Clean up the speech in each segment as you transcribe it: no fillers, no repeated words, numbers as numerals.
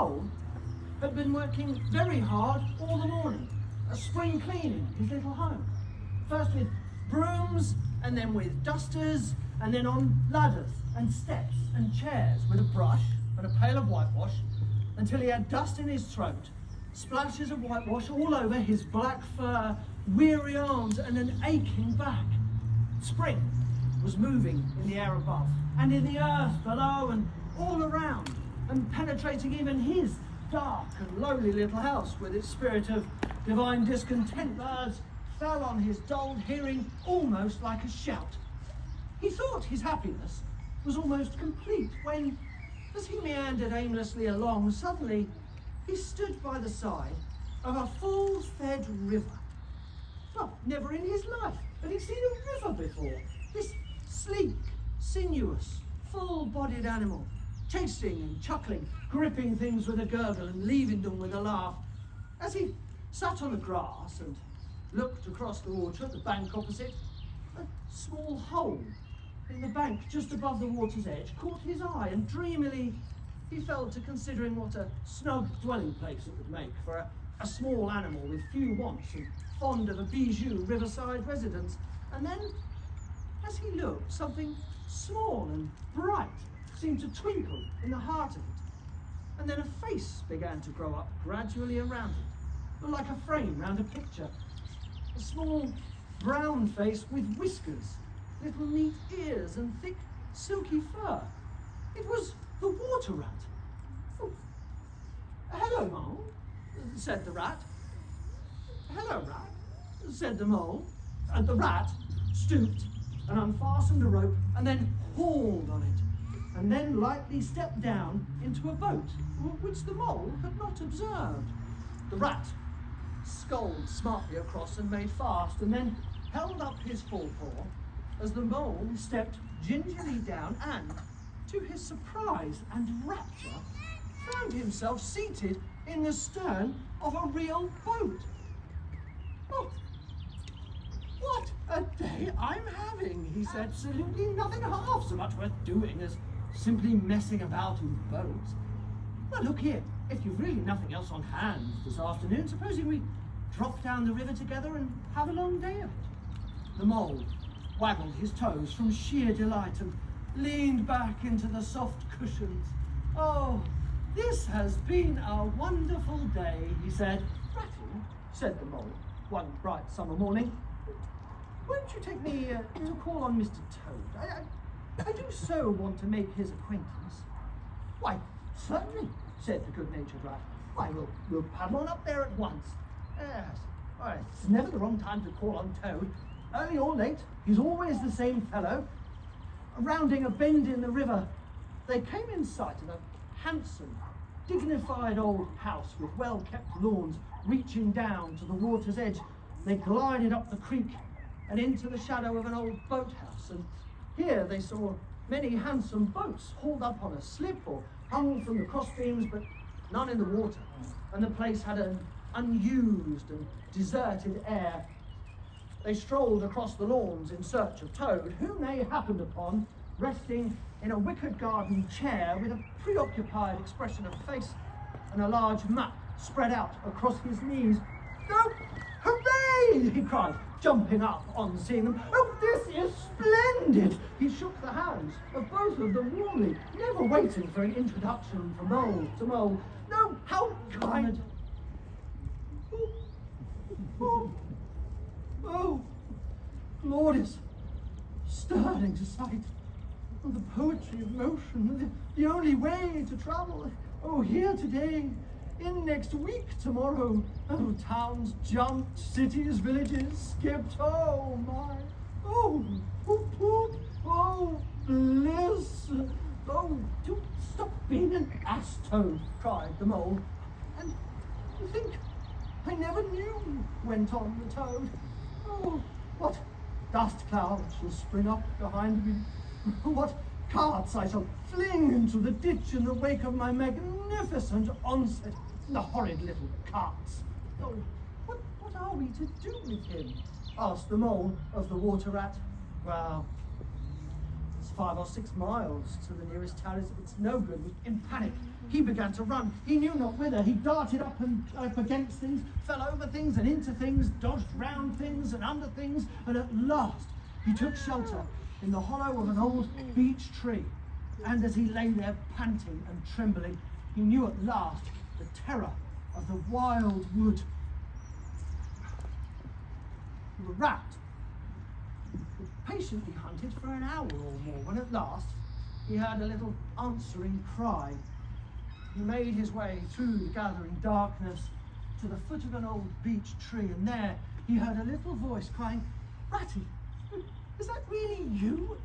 Mole had been working very hard all the morning, spring cleaning his little home. First with brooms, and then with dusters, and then on ladders and steps and chairs with a brush and a pail of whitewash, until he had dust in his throat, splashes of whitewash all over his black fur, weary arms, and an aching back. Spring was moving in the air above, and in the earth below, and all around, and penetrating even his dark and lowly little house with its spirit of divine discontent. Birds fell on his dulled hearing almost like a shout. He thought his happiness was almost complete when, as he meandered aimlessly along, suddenly he stood by the side of a full-fed river. Well, never in his life had he seen a river before. This sleek, sinuous, full-bodied animal, chasing and chuckling, gripping things with a gurgle and leaving them with a laugh. As he sat on the grass and looked across the water at the bank opposite, a small hole in the bank just above the water's edge caught his eye, and dreamily he fell to considering what a snug dwelling place it would make for a small animal with few wants and fond of a bijou riverside residence. And then, as he looked, something small and bright seemed to twinkle in the heart of it. And then a face began to grow up gradually around it, like a frame round a picture. A small brown face with whiskers, little neat ears, and thick silky fur. It was the water rat. Oh. "Hello, Mole," said the rat. "Hello, rat," said the mole. And the rat stooped and unfastened a rope and then hauled on it, and then lightly stepped down into a boat, which the mole had not observed. The rat sculled smartly across and made fast, and then held up his forepaw as the mole stepped gingerly down and, to his surprise and rapture, found himself seated in the stern of a real boat. "Oh, what a day I'm having," he said. "Absolutely nothing half so much worth doing as simply messing about in boats. Well, look here, if you've really nothing else on hand this afternoon, supposing we drop down the river together and have a long day of it?" The mole waggled his toes from sheer delight and leaned back into the soft cushions. "Oh, this has been a wonderful day," he said. "Ratty," said the mole, one bright summer morning, "won't you take me to call on Mr. Toad? I do so want to make his acquaintance." "Why, certainly," said the good-natured rat. "Why, we'll paddle on up there at once. Yes, it's never the wrong time to call on Toad. Early or late, he's always the same fellow." Rounding a bend in the river, they came in sight of a handsome, dignified old house with well-kept lawns reaching down to the water's edge. They glided up the creek and into the shadow of an old boathouse, and here they saw many handsome boats hauled up on a slip or hung from the crossbeams, but none in the water, and the place had an unused and deserted air. They strolled across the lawns in search of Toad, whom they happened upon resting in a wicker garden chair with a preoccupied expression of face and a large map spread out across his knees. "Oh, hooray!" he cried, jumping up on seeing them. "Oh, this is splendid!" He shook the hands of both of them warmly, never waiting for an introduction from mole to mole. "No, how kind!" Oh, glorious, stirring sight. Oh, the poetry of motion, the only way to travel. Oh, here today, in next week tomorrow. Oh, towns jumped, cities, villages skipped. Oh, my. Oh, poop, poop. Oh, bliss. Oh, do stop being an ass, Toad, cried the mole. "And you think I never knew," went on the Toad. "Oh, what dust clouds shall spring up behind me. What carts I shall fling into the ditch in the wake of my magnificent onset. The horrid little carts. Oh, what are we to do with him?" asked the mole of the water rat. "Well, as 5 or 6 miles to the nearest town. It's no good. In panic, he began to run. He knew not whither. He darted up and up against things, fell over things and into things, dodged round things and under things, and at last he took shelter in the hollow of an old beech tree. And as he lay there panting and trembling, he knew at last the terror of the wild wood. The rat patiently hunted for an hour or more, when at last he heard a little answering cry. He made his way through the gathering darkness to the foot of an old beech tree, and there he heard a little voice crying, "Ratty, is that really you?"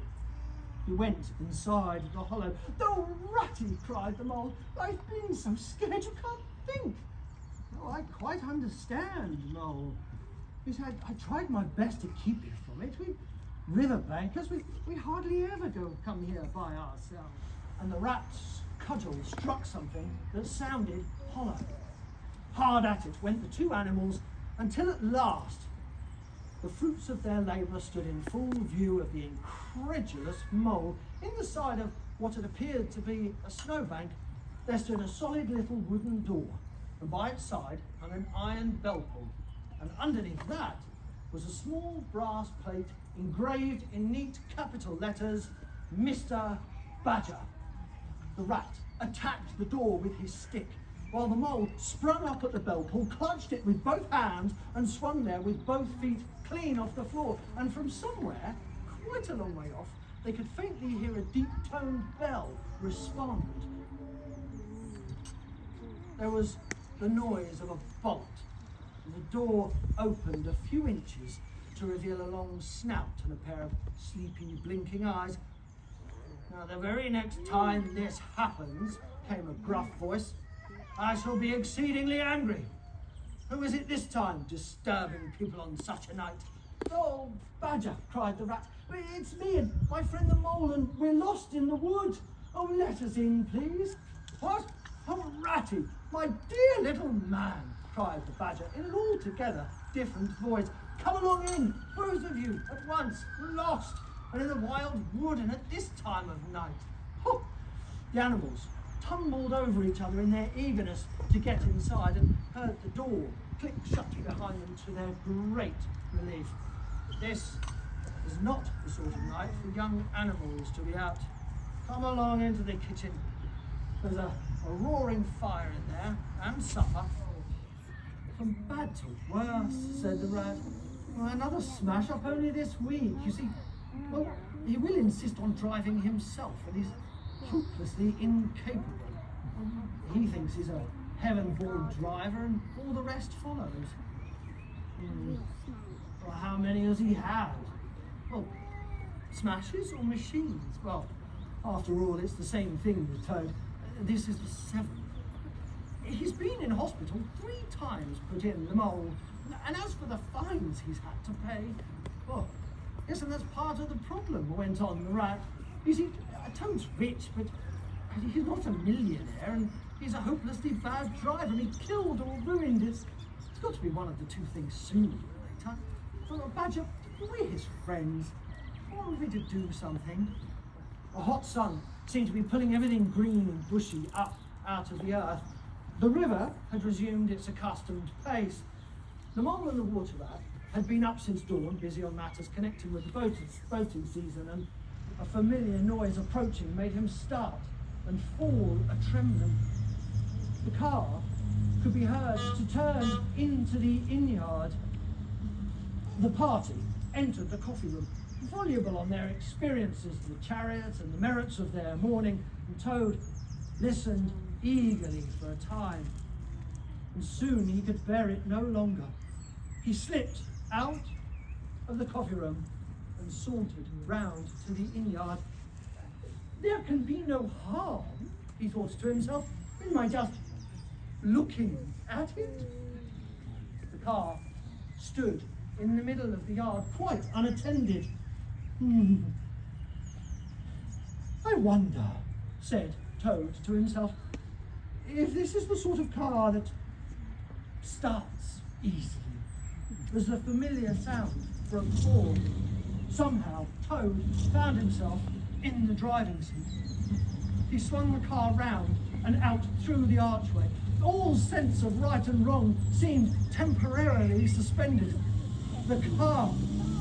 He went inside the hollow. "Oh, Ratty," cried the mole, "I've been so scared you can't think." "Oh, I quite understand, Mole. He said, I tried my best to keep you from it. We riverbankers, we hardly ever come here by ourselves." And the rat's cudgel struck something that sounded hollow. Hard at it went the two animals, until at last the fruits of their labour stood in full view of the incredulous mole. In the side of what had appeared to be a snowbank, there stood a solid little wooden door, and by its side hung an iron bell pull, and underneath that was a small brass plate engraved in neat capital letters, "Mr. Badger." The rat attacked the door with his stick, while the mole sprung up at the bell pull, clutched it with both hands, and swung there with both feet clean off the floor. And from somewhere, quite a long way off, they could faintly hear a deep-toned bell respond. There was the noise of a bolt, and the door opened a few inches to reveal a long snout and a pair of sleepy, blinking eyes. "Now, the very next time this happens," came a gruff voice, "I shall be exceedingly angry. Who is it this time, disturbing people on such a night?" "Oh, Badger," cried the rat, "it's me and my friend the mole, and we're lost in the wood. Oh, let us in, please." "What? Oh, Ratty, my dear little man," cried the badger in an altogether different voice. "Come along in, both of you, at once. We're lost, and in a wild wood, and at this time of night." Oh, the animals tumbled over each other in their eagerness to get inside, and heard the door click shut behind them to their great relief. This is not the sort of night for young animals to be out. "Come along into the kitchen. There's a roaring fire in there, and supper." "From bad to worse," said the rat. "Well, another smash up only this week. You see, well, he will insist on driving himself, and he's hopelessly incapable. He thinks he's a heaven-born driver, and all the rest follows." Well, how many has he had? "Well, smashes or machines? Well, after all, it's the same thing with Toad. This is the 7th. He's been in hospital 3 times, put in the mole. And as for the fines he's had to pay, well, yes, and that's part of the problem," went on the rat. "You see, Toad's rich, but he's not a millionaire, and he's a hopelessly bad driver, and he killed or ruined it. It's got to be one of the two things sooner or later. Well, Badger, we're his friends. Aren't we to do something?" A hot sun seemed to be pulling everything green and bushy up out of the earth. The river had resumed its accustomed pace. The mole and the water rat had been up since dawn, busy on matters connected with the boating season, and a familiar noise approaching made him start and fall a-trembling. The car could be heard to turn into the inn-yard. The party entered the coffee room, voluble on their experiences of the chariot and the merits of their morning, and Toad listened eagerly for a time, and soon he could bear it no longer. He slipped out of the coffee room and sauntered round to the inn-yard. "There can be no harm," he thought to himself, "in my just looking at it." The car stood in the middle of the yard, quite unattended. "I wonder," said Toad to himself, "if this is the sort of car that starts easily." There's the familiar sound from horn. Somehow Toad found himself in the driving seat. He swung the car round and out through the archway. All sense of right and wrong seemed temporarily suspended. The car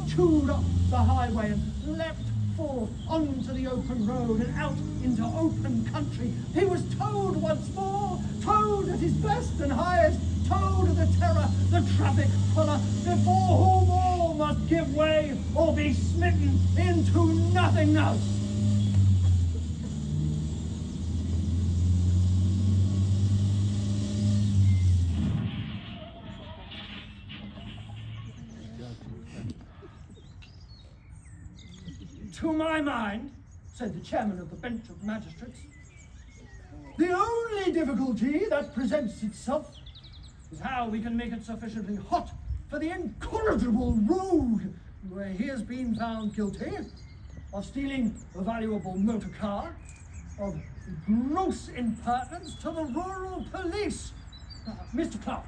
chewed up the highway and leapt forth onto the open road and out into open country. He was towed once more, towed at his best and highest, towed the terror, the traffic puller, before whom all must give way or be smitten into nothingness. To my mind, said the chairman of the bench of magistrates, the only difficulty that presents itself is how we can make it sufficiently hot for the incorrigible rogue where he has been found guilty of stealing a valuable motor car, of gross impertinence to the rural police. Mr. Clark,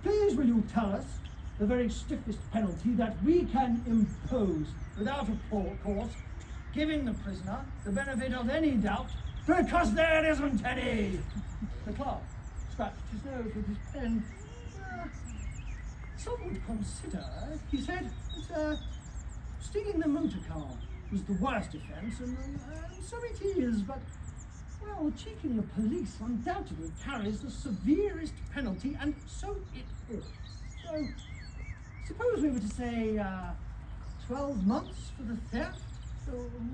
please will you tell us the very stiffest penalty that we can impose without a course, giving the prisoner the benefit of any doubt, because there isn't any. The clerk scratched his nose with his pen. Some would consider, he said, that stealing the motor car was the worst offence, and so it is, but, well, cheating the police undoubtedly carries the severest penalty, and so it is. So, suppose we were to say 12 months for the theft,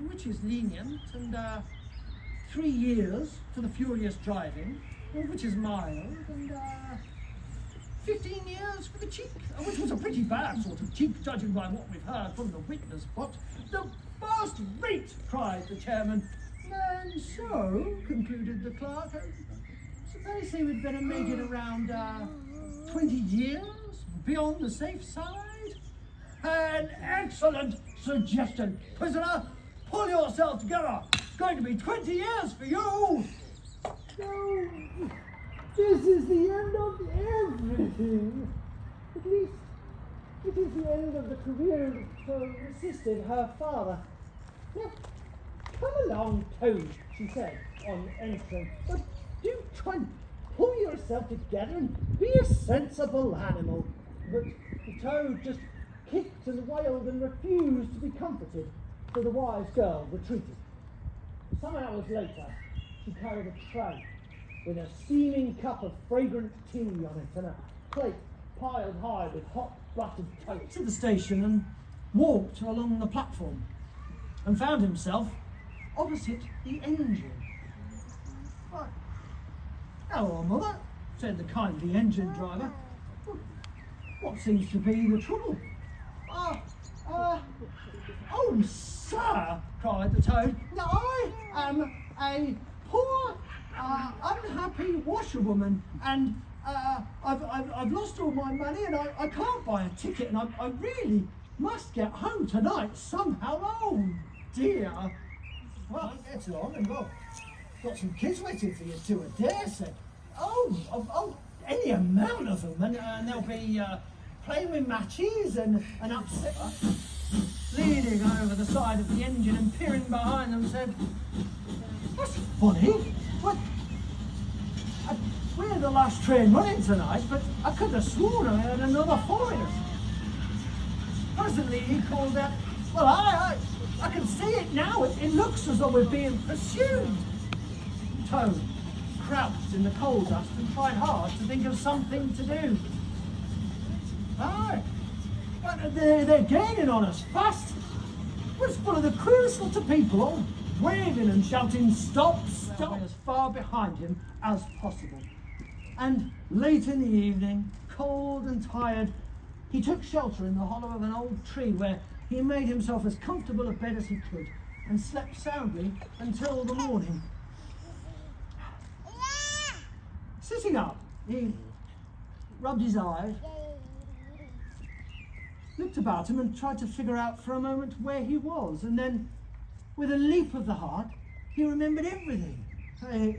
which is lenient, and 3 years for the furious driving, which is mild, and 15 years for the cheek, which was a pretty bad sort of cheek, judging by what we've heard from the witness box. The first rate, cried the chairman. And so, concluded the clerk, suppose they would better make it around 20 years, beyond the safe side? An excellent suggestion. Prisoner, pull yourself together. It's going to be 20 years for you. No, this is the end of everything. At least, it is the end of the career so assisted her father. Now, come along, Toad, she said on entering. But do try and pull yourself together and be a sensible animal. But the Toad just kicked and wailed and refused to be comforted, so the wise girl retreated. Some hours later, she carried a tray with a steaming cup of fragrant tea on it and a plate piled high with hot buttered toast To the station and walked along the platform and found himself opposite the engine. "What? Hello, mother," said the kindly engine driver. "What seems to be the trouble?" Oh, sir," cried the Toad, "now I am a poor, unhappy washerwoman, and I've lost all my money, and I can't buy a ticket, and I really must get home tonight somehow. Oh dear." "Well, get along, and well, got some kids waiting for you too, I dare say." Oh, any amount of them, and they'll be playing with matches and upset her." Leaning over the side of the engine and peering behind them, said, "That's funny. What? We're the last train running tonight, but I could have sworn I heard another foreigner." Presently he called out, "Well, I can see it now. It looks as though we're being pursued." Toad crouched in the coal dust and tried hard to think of something to do. "Aye, but they're gaining on us fast. It's full of the queerest sort of people, all waving and shouting, 'Stop, stop,' as far behind him as possible. And late in the evening, cold and tired, he took shelter in the hollow of an old tree, where he made himself as comfortable a bed as he could and slept soundly until the morning. Sitting up, he rubbed his eyes, looked about him and tried to figure out for a moment where he was, and then, with a leap of the heart, he remembered everything.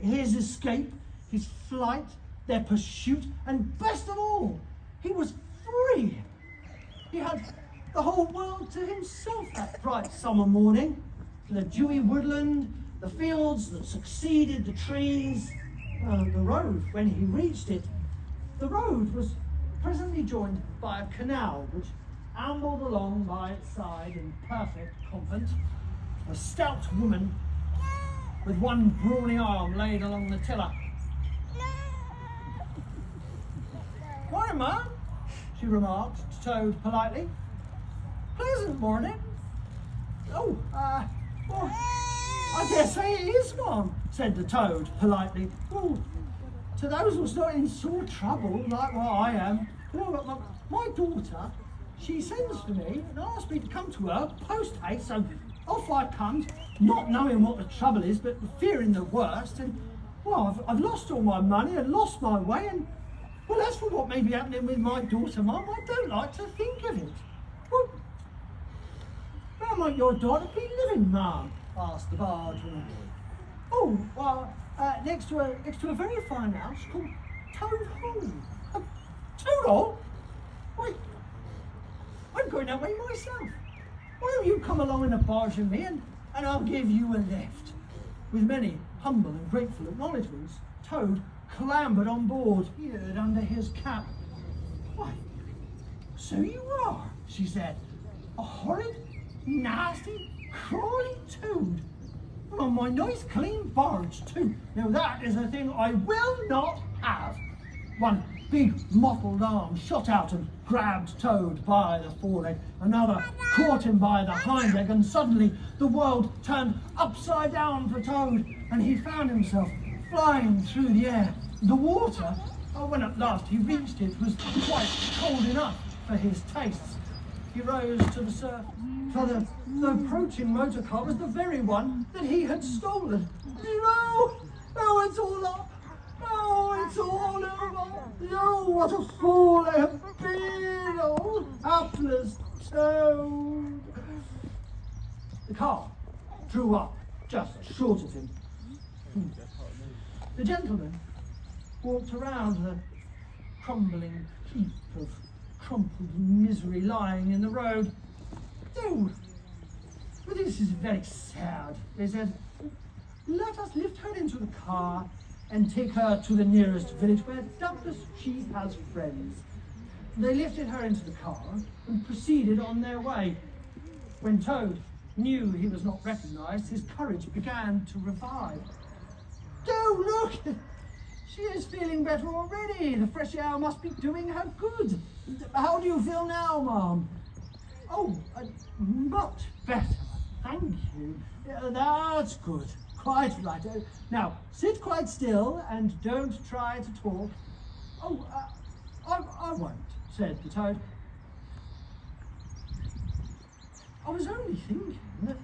His escape, his flight, their pursuit, and best of all, he was free. He had the whole world to himself that bright summer morning. the dewy woodland, the fields that succeeded the trees, the road, when he reached it, the road was presently joined by a canal which ambled along by its side in perfect convent. A stout woman with one brawny arm laid along the tiller. "Morning, ma'am," she remarked to Toad politely. "Pleasant morning." "Oh, well, I dare say it is, ma'am," said the Toad politely. "Well, to those who's not in sore trouble like what I am, my daughter, she sends for me and asks me to come to her post haste, so off I comes, not knowing what the trouble is, but fearing the worst. And well, I've lost all my money and lost my way, and well, as for what may be happening with my daughter, ma'am, I don't like to think of it." "Well, where might your daughter be living, ma'am?" asked the bargeman. "Oh, well, next to a very fine house called Toad Hall." "Toad Hall? Wait, I'm going that way myself. Why don't you come along in a barge with me, and I'll give you a lift?" With many humble and grateful acknowledgements, Toad clambered on board, peered under his cap. "Why, so you are," she said. "A horrid, nasty, crawly toad. And on my nice clean barge too. Now that is a thing I will not have." One big mottled arm shot out and grabbed Toad by the foreleg. Another caught him by the hind leg, and suddenly the world turned upside down for Toad, and he found himself flying through the air. The water, when at last he reached it, was quite cold enough for his tastes. He rose to the surf, for the approaching motor car was the very one that he had stolen. "No, oh, it's all up. Oh, it's all over. Oh, what a fool I have been. Oh, hapless Toad." The car drew up just short of him. The gentleman walked around the crumbling heap of crumpled misery lying in the road. "Oh, well, this is very sad," they said. "Let us lift her into the car and take her to the nearest village where doubtless she has friends." They lifted her into the car and proceeded on their way. When Toad knew he was not recognised, his courage began to revive. "Oh, look! She is feeling better already. The fresh air must be doing her good. How do you feel now, ma'am?" "Oh, much better, thank you. That's good. Quite right. Now, sit quite still and don't try to talk." "Oh, I won't," said the Toad. "I was only thinking that,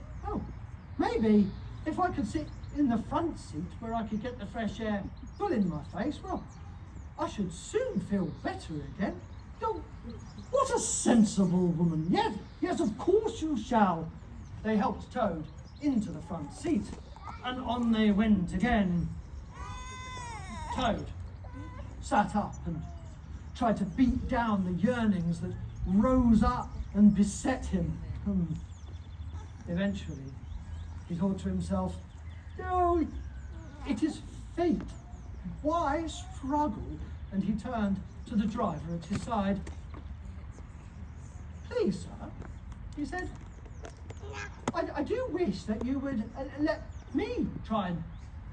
maybe if I could sit in the front seat where I could get the fresh air full in my face, well, I should soon feel better again." "Oh, what a sensible woman. Yes, of course you shall." They helped Toad into the front seat, and on they went again. Toad sat up and tried to beat down the yearnings that rose up and beset him. Eventually, he thought to himself, "Oh, it is fate. Why struggle?" And he turned to the driver at his side. "Please, sir," he said, I do wish that you would let me try and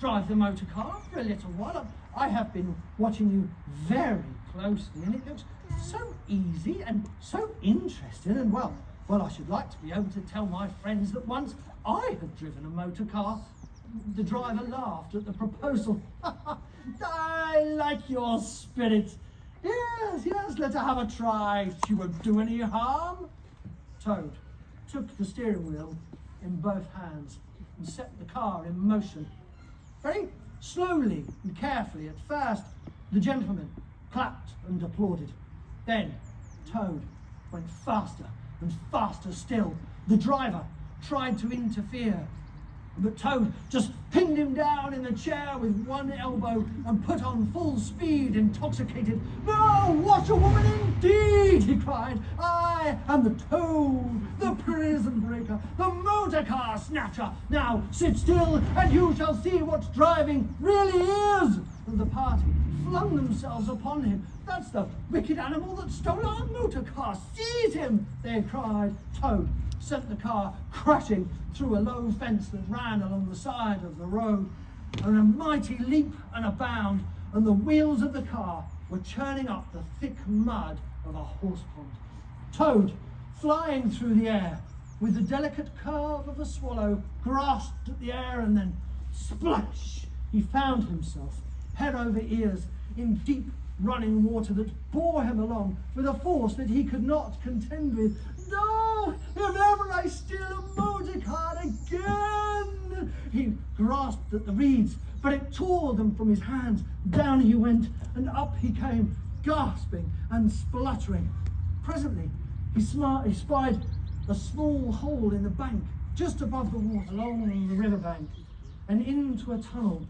drive the motor car for a little while. I have been watching you very closely, and it looks so easy and so interesting, and well, I should like to be able to tell my friends that once I had driven a motor car." The driver laughed at the proposal. "I like your spirit. Yes, let her have a try. She won't do any harm." Toad took the steering wheel in both hands and set the car in motion. Very slowly and carefully at first, the gentleman clapped and applauded. Then Toad went faster and faster still. The driver tried to interfere, But Toad just pinned him down in the chair with one elbow and put on full speed, intoxicated. "No, what a woman indeed!" he cried. "I am the Toad, the prison breaker, the motor car snatcher. Now sit still and you shall see what driving really is." And the party flung themselves upon him. "That's the wicked animal that stole our motor car. Seize him!" they cried. Toad sent the car crashing through a low fence that ran along the side of the road. And a mighty leap and a bound, and the wheels of the car were churning up the thick mud of a horse pond. Toad, flying through the air with the delicate curve of a swallow, grasped at the air, and then splash! He found himself head over ears in deep running water that bore him along with a force that he could not contend with. "No, if ever I steal a motor car again!" He grasped at the reeds, but it tore them from his hands. Down he went, and up he came, gasping and spluttering. Presently, he spied a small hole in the bank, just above the water, along the riverbank, and into a tunnel.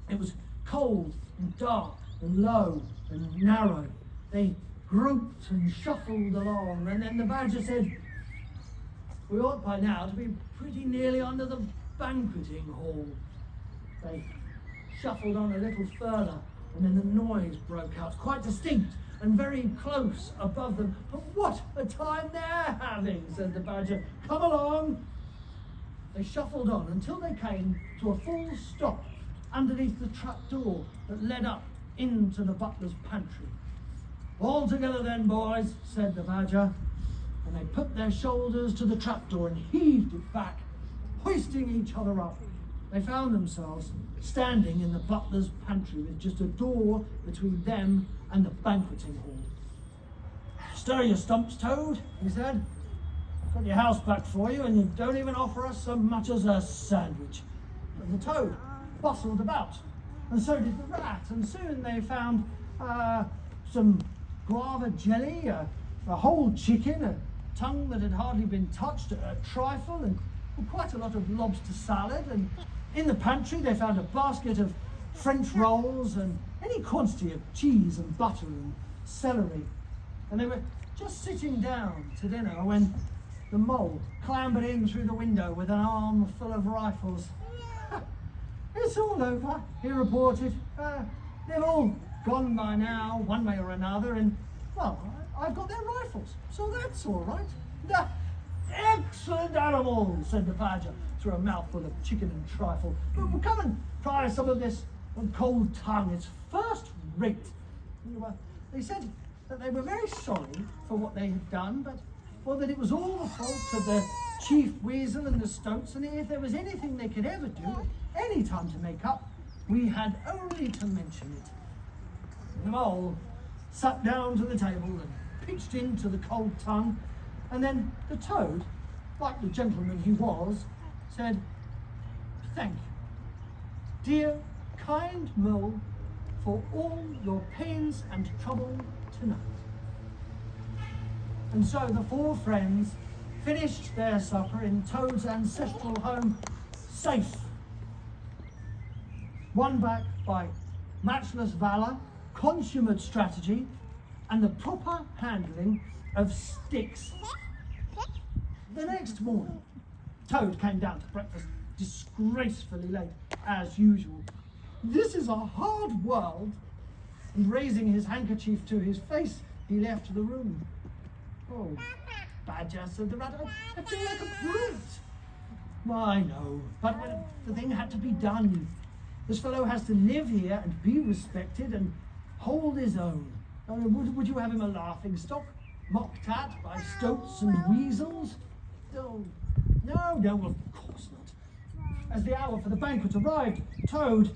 It was cold and dark and low and narrow. They groped and shuffled along, and then the badger said, "We ought by now to be pretty nearly under the banqueting hall." They shuffled on a little further, and then the noise broke out, quite distinct and very close above them. "What a time they're having," said the badger. "Come along." They shuffled on until they came to a full stop underneath the trapdoor that led up into the butler's pantry. "All together then, boys," said the badger, and they put their shoulders to the trapdoor and heaved it back, hoisting each other up. They found themselves standing in the butler's pantry with just a door between them and the banqueting hall. "Stir your stumps, Toad," he said. "Got your house back for you, and you don't even offer us so much as a sandwich." And the Toad bustled about, and so did the rat, and soon they found some guava jelly, a whole chicken, a tongue that had hardly been touched, a trifle, and quite a lot of lobster salad. And in the pantry they found a basket of French rolls and any quantity of cheese and butter and celery. And they were just sitting down to dinner when the mole clambered in through the window with an arm full of rifles. "It's all over," he reported. "They've all gone by now, one way or another, and, well, I've got their rifles, so that's all right." "Excellent animal," said the badger through a mouthful of chicken and trifle. "But come and try some of this cold tongue. It's first rate." They said that they were very sorry for what they had done, but that it was all the fault of the chief weasel and the stoats, and if there was anything they could ever do at any time to make up, we had only to mention it. The mole sat down to the table and pitched into the cold tongue, and then the Toad, like the gentleman he was, said, "Thank you, dear, kind mole, for all your pains and trouble tonight." And so the four friends finished their supper in Toad's ancestral home, safe, won back by matchless valour, consummate strategy, and the proper handling of sticks. The next morning, Toad came down to breakfast disgracefully late, as usual. "This is a hard world," and raising his handkerchief to his face, he left the room. "Oh, badger," said the rat, "I feel like a brute." "I know, but when the thing had to be done. This fellow has to live here and be respected and hold his own. Would you have him a laughing stock, mocked at by stoats and weasels? Oh, no, of course not." As the hour for the banquet arrived, Toad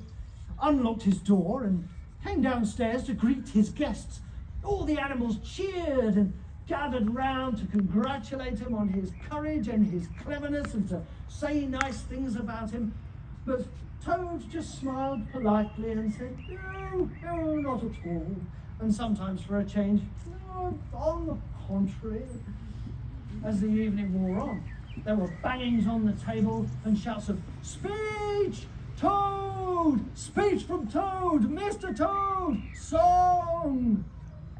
unlocked his door and came downstairs to greet his guests. All the animals cheered and gathered round to congratulate him on his courage and his cleverness and to say nice things about him. But Toad just smiled politely and said, no, not at all. And sometimes for a change, no, on the contrary. As the evening wore on, There were bangings on the table and shouts of, "Speech! Toad! Speech from Toad! Mr. Toad! Song!"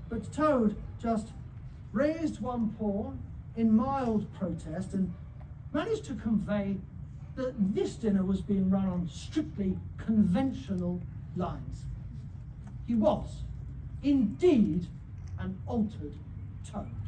But Toad just raised one paw in mild protest and managed to convey that this dinner was being run on strictly conventional lines. He was, indeed, an altered Toad.